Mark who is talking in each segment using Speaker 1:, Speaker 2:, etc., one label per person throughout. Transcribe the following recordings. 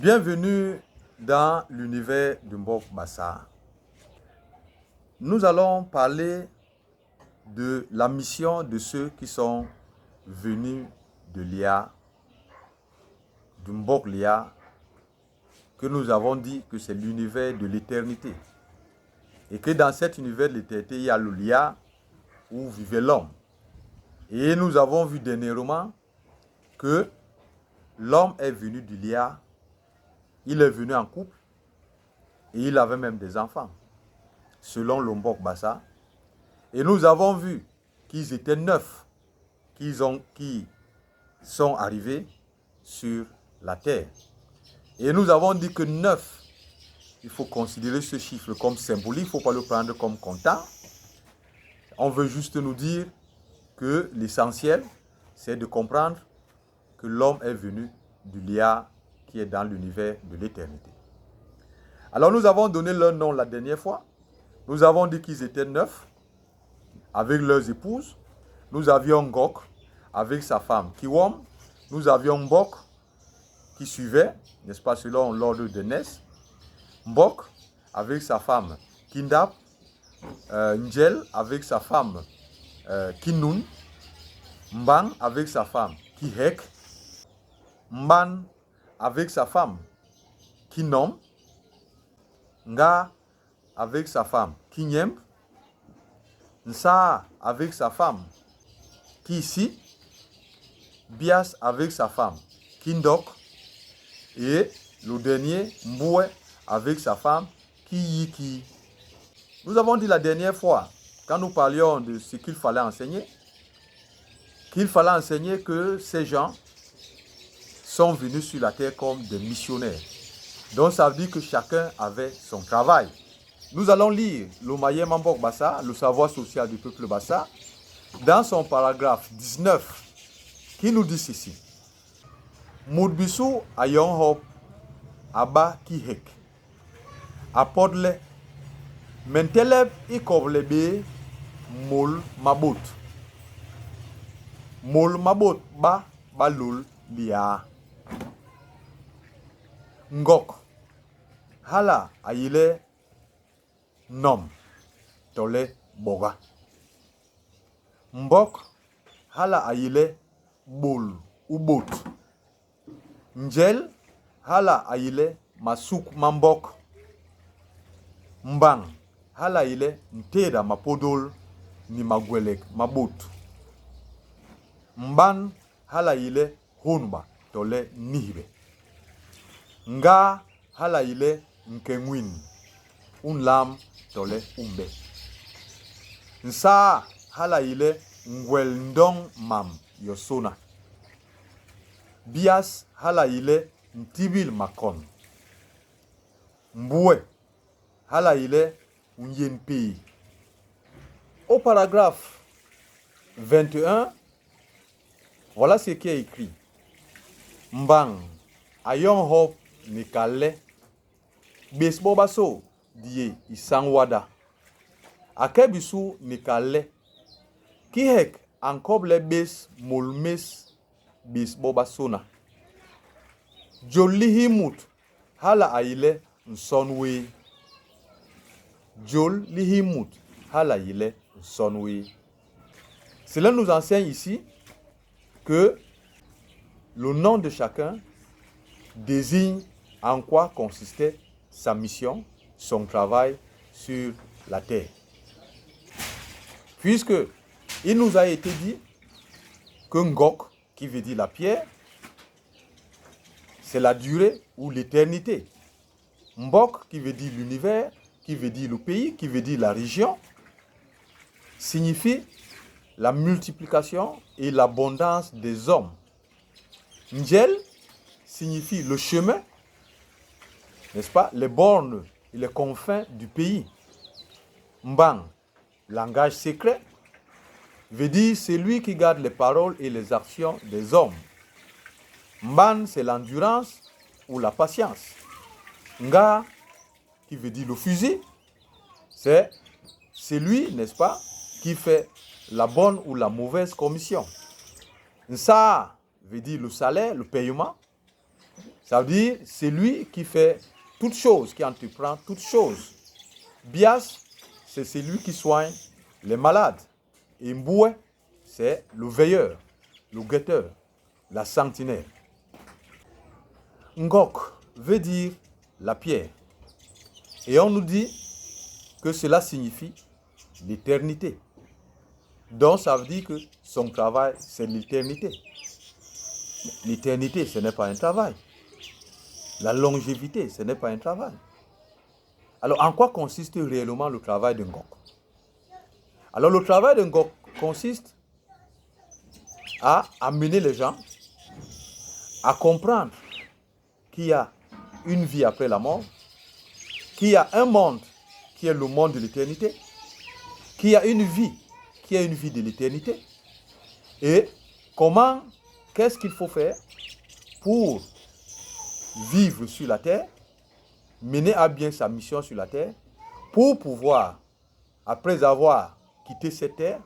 Speaker 1: Bienvenue dans l'univers de Mbok Bassa. Nous allons parler de la mission de ceux qui sont venus de l'IA, de Mbok l'IA, que nous avons dit que c'est l'univers de l'éternité. Et que dans cet univers de l'éternité, il y a le l'IA où vivait l'homme. Et nous avons vu dernièrement que l'homme est venu du l'IA. Il est venu en couple et il avait même des enfants, selon le Mbok Bassa. Et nous avons vu qu'ils étaient 9 qui sont arrivés sur la terre. Et nous avons dit que 9, il faut considérer ce chiffre comme symbolique, il ne faut pas le prendre comme comptant. On veut juste nous dire que l'essentiel, c'est de comprendre que l'homme est venu du l'IA qui est dans l'univers de l'éternité. Alors nous avons donné leur nom la dernière fois. Nous avons dit qu'ils étaient 9 avec leurs épouses. Nous avions Ngok avec sa femme Kiwom. Nous avions Mbok qui suivait, n'est-ce pas, selon l'ordre de Ness. Mbok avec sa femme Kindap. Njel avec sa femme Kinun. Mbang avec sa femme Kihek. Mban avec sa femme Kinom. Nga avec sa femme Kinyem. Nsa avec sa femme Kisi. Bias avec sa femme Kindok. Et le dernier, Mboué, avec sa femme Kiyiki. Nous avons dit la dernière fois, quand nous parlions de ce qu'il fallait enseigner que ces gens sont venus sur la terre comme des missionnaires. Donc ça veut dire que chacun avait son travail. Nous allons lire le Mayem Mbok Bassa, le savoir social du peuple Bassa, dans son paragraphe 19, qui nous dit ceci. Moudbissou ayon hop aba kihek. Apodle menteleb ikoblebe mol mabot. Mol mabot ba balul lia. Ngok hala ayile nom tole boga. Mbok hala ayile bol ubot. Njel hala ayile masuk mambok. Mbang hala ayile nteda mapodol ni magwelek mabot. Mban hala ayile honba tole nihibe. Nga hala ile nkengwin unlam tole umbe. Nsa hala ile ngweldong mam yosona. Bias hala ile ntibil makon. Mboué hala ile unyenpi. Au paragraphe 21, voilà ce qui est écrit. Mbang ayon hop Nikale Besbo baso die isangwada Akebisu Nikale Kihek ankoble bes molmes Besbo basona Jolihimut hala aile nsonwe Jolihimut hala aile nsonwe. Cela nous enseigne ici que le nom de chacun désigne en quoi consistait sa mission, son travail sur la terre. Puisque il nous a été dit que Ngok, qui veut dire la pierre, c'est la durée ou l'éternité. Mbok, qui veut dire l'univers, qui veut dire le pays, qui veut dire la région, signifie la multiplication et l'abondance des hommes. Njel signifie le chemin, n'est-ce pas, les bornes et les confins du pays. Mbang, langage secret, veut dire celui qui garde les paroles et les actions des hommes. Mban, c'est l'endurance ou la patience. Nga, qui veut dire le fusil, c'est celui, n'est-ce pas, qui fait la bonne ou la mauvaise commission. Nsa veut dire le salaire, le paiement. Ça veut dire, c'est lui qui fait toutes choses, qui entreprend toutes choses. Bias, c'est celui qui soigne les malades. Et Mboué, c'est le veilleur, le guetteur, la sentinelle. Ngok veut dire la pierre. Et on nous dit que cela signifie l'éternité. Donc ça veut dire que son travail, c'est l'éternité. L'éternité, ce n'est pas un travail. La longévité, ce n'est pas un travail. Alors, en quoi consiste réellement le travail de Ngok? Alors, le travail de Ngok consiste à amener les gens à comprendre qu'il y a une vie après la mort, qu'il y a un monde qui est le monde de l'éternité, qu'il y a une vie qui est une vie de l'éternité, et qu'est-ce qu'il faut faire pour vivre sur la terre, mener à bien sa mission sur la terre, pour pouvoir, après avoir quitté cette terre,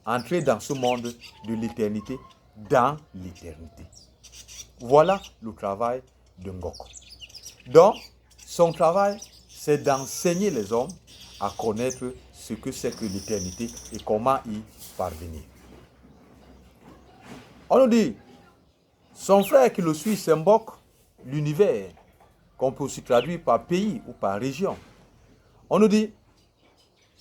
Speaker 1: entrer dans ce monde de l'éternité, dans l'éternité. Voilà le travail de Ngok. Donc, son travail, c'est d'enseigner les hommes à connaître ce que c'est que l'éternité et comment y parvenir. On nous dit, son frère qui le suit, c'est Mbok, l'univers, qu'on peut aussi traduire par pays ou par région. On nous dit,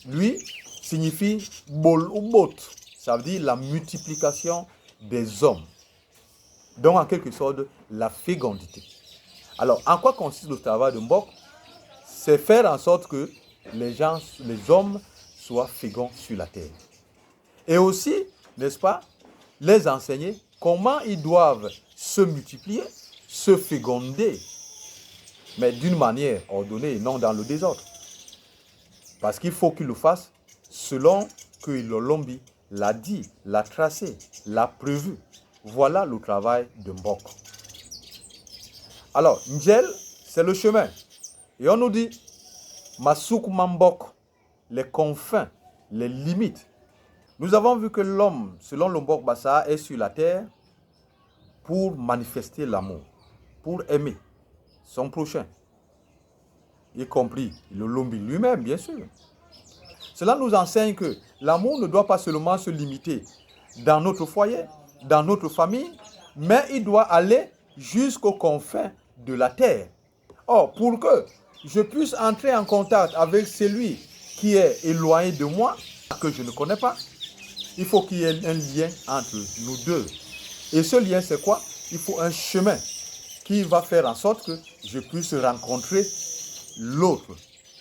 Speaker 1: lui, signifie bol ou bot. Ça veut dire la multiplication des hommes. Donc, en quelque sorte, la fécondité. Alors, en quoi consiste le travail de Mbok? C'est faire en sorte que les hommes soient féconds sur la terre. Et aussi, n'est-ce pas, les enseigner comment ils doivent se multiplier, se féconder, mais d'une manière ordonnée et non dans le désordre. Parce qu'il faut qu'ils le fassent selon que l'Olombi l'a dit, l'a tracé, l'a prévu. Voilà le travail de Mbok. Alors, Ndjel, c'est le chemin. Et on nous dit, Masouk Mambok, les confins, les limites. Nous avons vu que l'homme, selon le Mbok Bassa, est sur la terre pour manifester l'amour, pour aimer son prochain, y compris le Lombi lui-même, bien sûr. Cela nous enseigne que l'amour ne doit pas seulement se limiter dans notre foyer, dans notre famille, mais il doit aller jusqu'aux confins de la terre. Or, pour que je puisse entrer en contact avec celui qui est éloigné de moi, que je ne connais pas, il faut qu'il y ait un lien entre nous deux. Et ce lien, c'est quoi? Il faut un chemin qui va faire en sorte que je puisse rencontrer l'autre.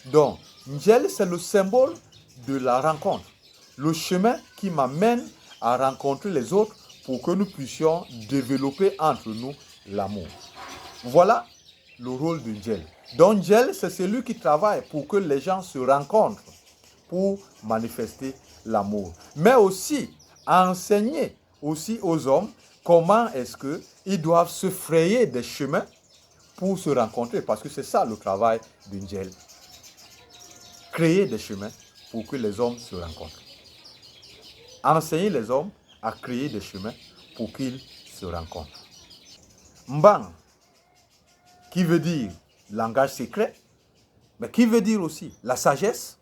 Speaker 1: Donc, Ndjel, c'est le symbole de la rencontre. Le chemin qui m'amène à rencontrer les autres pour que nous puissions développer entre nous l'amour. Voilà le rôle de Ndjel. Donc, Ndjel, c'est celui qui travaille pour que les gens se rencontrent, pour manifester l'amour. Mais aussi, enseigner aussi aux hommes comment est-ce qu'ils doivent se frayer des chemins pour se rencontrer. Parce que c'est ça le travail de Ndjel. Créer des chemins pour que les hommes se rencontrent. Enseigner les hommes à créer des chemins pour qu'ils se rencontrent. Mbang, qui veut dire langage secret, mais qui veut dire aussi la sagesse,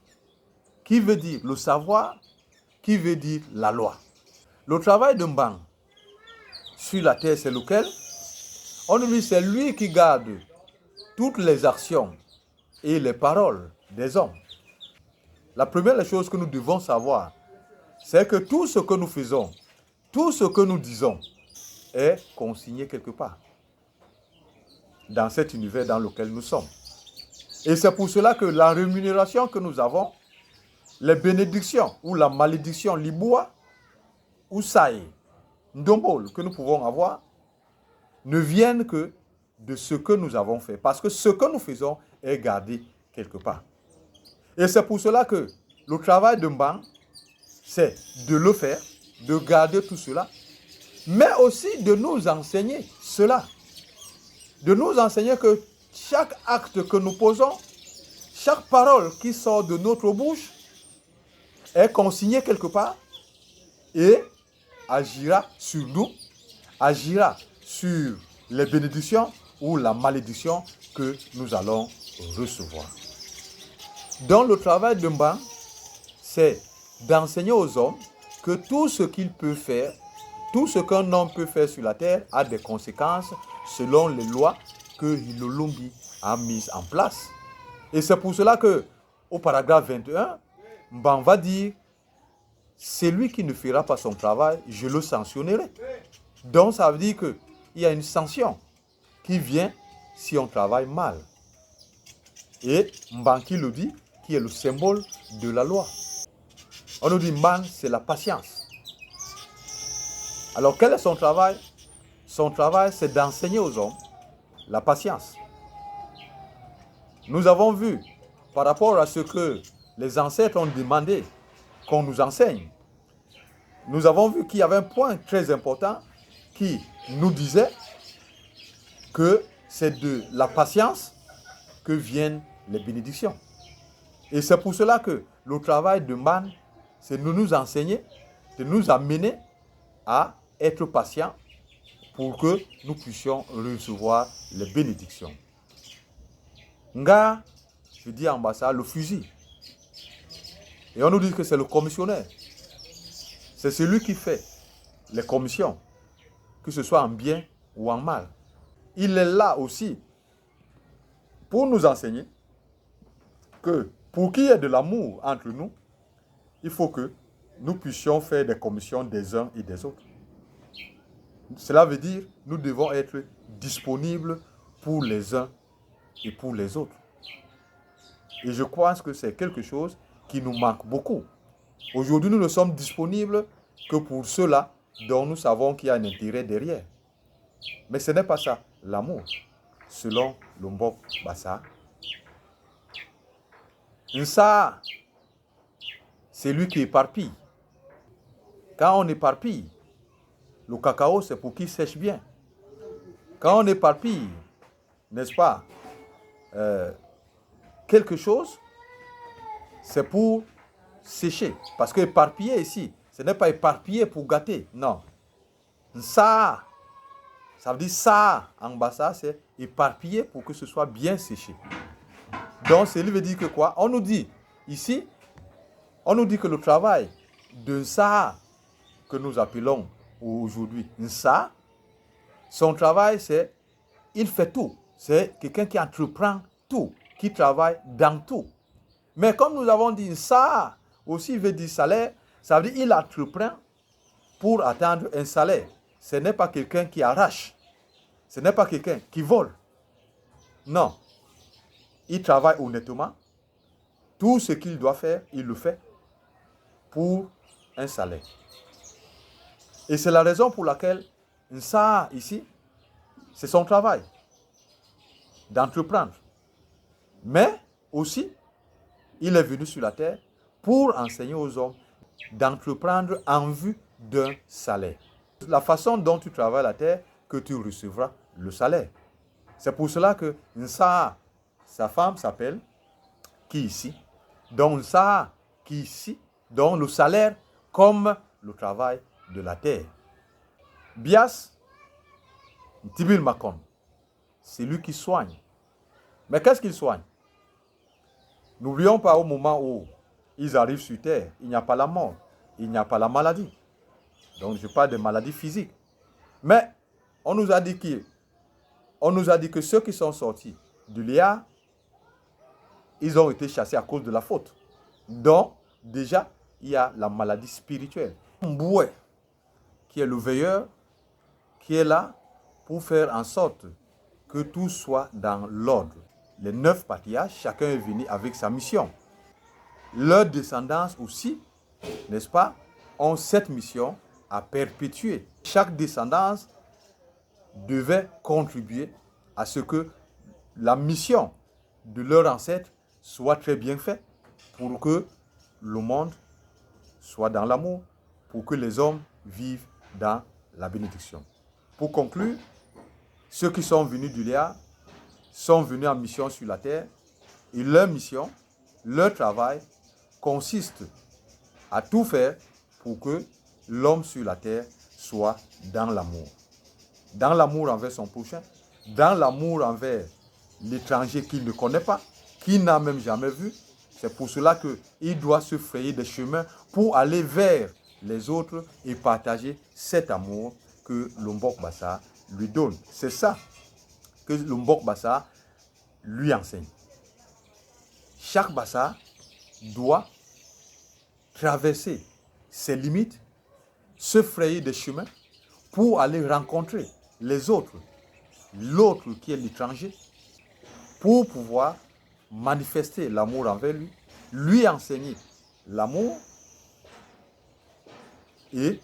Speaker 1: qui veut dire le savoir, qui veut dire la loi. Le travail de Mbang sur la terre, c'est lequel? On dit c'est lui qui garde toutes les actions et les paroles des hommes. La première chose que nous devons savoir, c'est que tout ce que nous faisons, tout ce que nous disons est consigné quelque part dans cet univers dans lequel nous sommes. Et c'est pour cela que la rémunération que nous avons, les bénédictions ou la malédiction, liboua ou saï, ndombol que nous pouvons avoir, ne viennent que de ce que nous avons fait. Parce que ce que nous faisons est gardé quelque part. Et c'est pour cela que le travail de Mbang, c'est de le faire, de garder tout cela, mais aussi de nous enseigner cela. De nous enseigner que chaque acte que nous posons, chaque parole qui sort de notre bouche est consignée quelque part et agira sur nous, agira sur les bénédictions ou la malédiction que nous allons recevoir. Donc le travail de Mban, c'est d'enseigner aux hommes que tout ce qu'il peut faire, tout ce qu'un homme peut faire sur la terre a des conséquences selon les lois que Hilolombi a mises en place. Et c'est pour cela que, au paragraphe 21, Mban va dire, celui qui ne fera pas son travail, je le sanctionnerai. Donc ça veut dire qu'il y a une sanction qui vient si on travaille mal. Et Mban qui le dit, qui est le symbole de la loi. On nous dit Mban, c'est la patience. Alors quel est son travail? Son travail, c'est d'enseigner aux hommes la patience. Nous avons vu, par rapport à ce que les ancêtres ont demandé qu'on nous enseigne, nous avons vu qu'il y avait un point très important qui nous disait que c'est de la patience que viennent les bénédictions. Et c'est pour cela que le travail de Mban, c'est de nous enseigner, de nous amener à être patients pour que nous puissions recevoir les bénédictions. Nga, je dis en bas ça, le fusil. Et on nous dit que c'est le commissionnaire. C'est celui qui fait les commissions, que ce soit en bien ou en mal. Il est là aussi pour nous enseigner que pour qu'il y ait de l'amour entre nous, il faut que nous puissions faire des commissions des uns et des autres. Cela veut dire que nous devons être disponibles pour les uns et pour les autres. Et je pense que c'est quelque chose qui nous manque beaucoup. Aujourd'hui, nous ne sommes disponibles que pour ceux-là dont nous savons qu'il y a un intérêt derrière. Mais ce n'est pas ça, l'amour, selon le Mbok Bassa. Nsa, c'est lui qui éparpille. Quand on éparpille, le cacao, c'est pour qu'il sèche bien. Quand on éparpille, n'est-ce pas, quelque chose, c'est pour sécher. Parce que éparpiller ici, ce n'est pas éparpiller pour gâter, non. Ça veut dire ça, en bas, ça, c'est éparpiller pour que ce soit bien séché. Donc, cela veut dire que quoi? On nous dit, ici, on nous dit que le travail de ça que nous appelons aujourd'hui ça, son travail, c'est, il fait tout. C'est quelqu'un qui entreprend tout, qui travaille dans tout. Mais comme nous avons dit ça, aussi veut dire salaire, ça veut dire il entreprend pour attendre un salaire. Ce n'est pas quelqu'un qui arrache. Ce n'est pas quelqu'un qui vole. Non. Il travaille honnêtement. Tout ce qu'il doit faire, il le fait pour un salaire. Et c'est la raison pour laquelle ça, ici, c'est son travail d'entreprendre. Mais aussi, il est venu sur la terre pour enseigner aux hommes d'entreprendre en vue d'un salaire. La façon dont tu travailles la terre, que tu recevras le salaire. C'est pour cela que Nsa, sa femme s'appelle qui ici. Donc Nsa, qui ici, donc le salaire comme le travail de la terre. Bias, Tibil Makon, c'est lui qui soigne. Mais qu'est-ce qu'il soigne? N'oublions pas au moment où ils arrivent sur terre, il n'y a pas la mort, il n'y a pas la maladie. Donc je parle de maladies physiques. Mais on nous a dit que ceux qui sont sortis du Léa, ils ont été chassés à cause de la faute. Donc déjà, il y a la maladie spirituelle. Mboué, qui est le veilleur, qui est là pour faire en sorte que tout soit dans l'ordre. Les 9 patriarches, chacun est venu avec sa mission. Leurs descendants aussi, n'est-ce pas, ont cette mission à perpétuer. Chaque descendance devait contribuer à ce que la mission de leurs ancêtres soit très bien faite pour que le monde soit dans l'amour, pour que les hommes vivent dans la bénédiction. Pour conclure, ceux qui sont venus du Léa sont venus en mission sur la terre et leur mission, leur travail consiste à tout faire pour que l'homme sur la terre soit dans l'amour. dans l'amour envers son prochain, dans l'amour envers l'étranger qu'il ne connaît pas, qu'il n'a même jamais vu. C'est pour cela qu'il doit se frayer des chemins pour aller vers les autres et partager cet amour que Lombok Bassa lui donne. C'est ça que Lombok Bassa lui enseigne. Chaque Bassa doit traverser ses limites, se frayer des chemins pour aller rencontrer les autres, l'autre qui est l'étranger, pour pouvoir manifester l'amour envers lui, lui enseigner l'amour et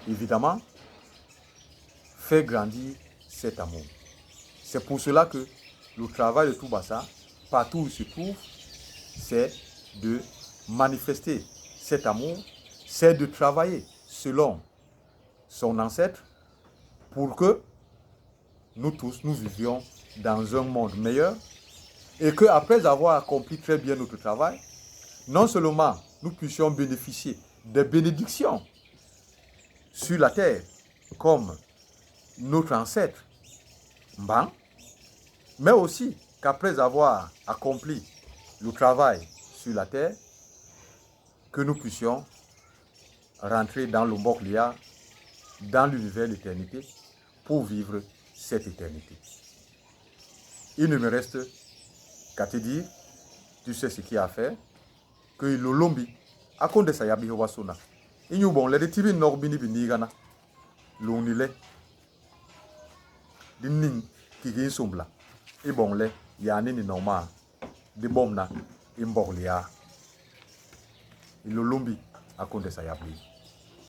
Speaker 1: évidemment faire grandir cet amour. C'est pour cela que le travail de Toubassa, partout où il se trouve, c'est de manifester cet amour, c'est de travailler selon son ancêtre pour que nous tous, nous vivions dans un monde meilleur et qu'après avoir accompli très bien notre travail, non seulement nous puissions bénéficier des bénédictions sur la terre comme notre ancêtre Mban, mais aussi qu'après avoir accompli le travail sur la terre, que nous puissions rentrer dans le Lombok Lia, dans l'univers de l'éternité, pour vivre cette éternité. Il ne me reste qu'à te dire, tu sais ce qu'il y a à faire, que le lombi, à compte de sa yabi wasona, il y a bon, les tibi norbini binigana, l'onile, d'inning, qui est sombla, et bon, les yanni normal, de bomna, imborlia, le lombi, à compte de sa yabi.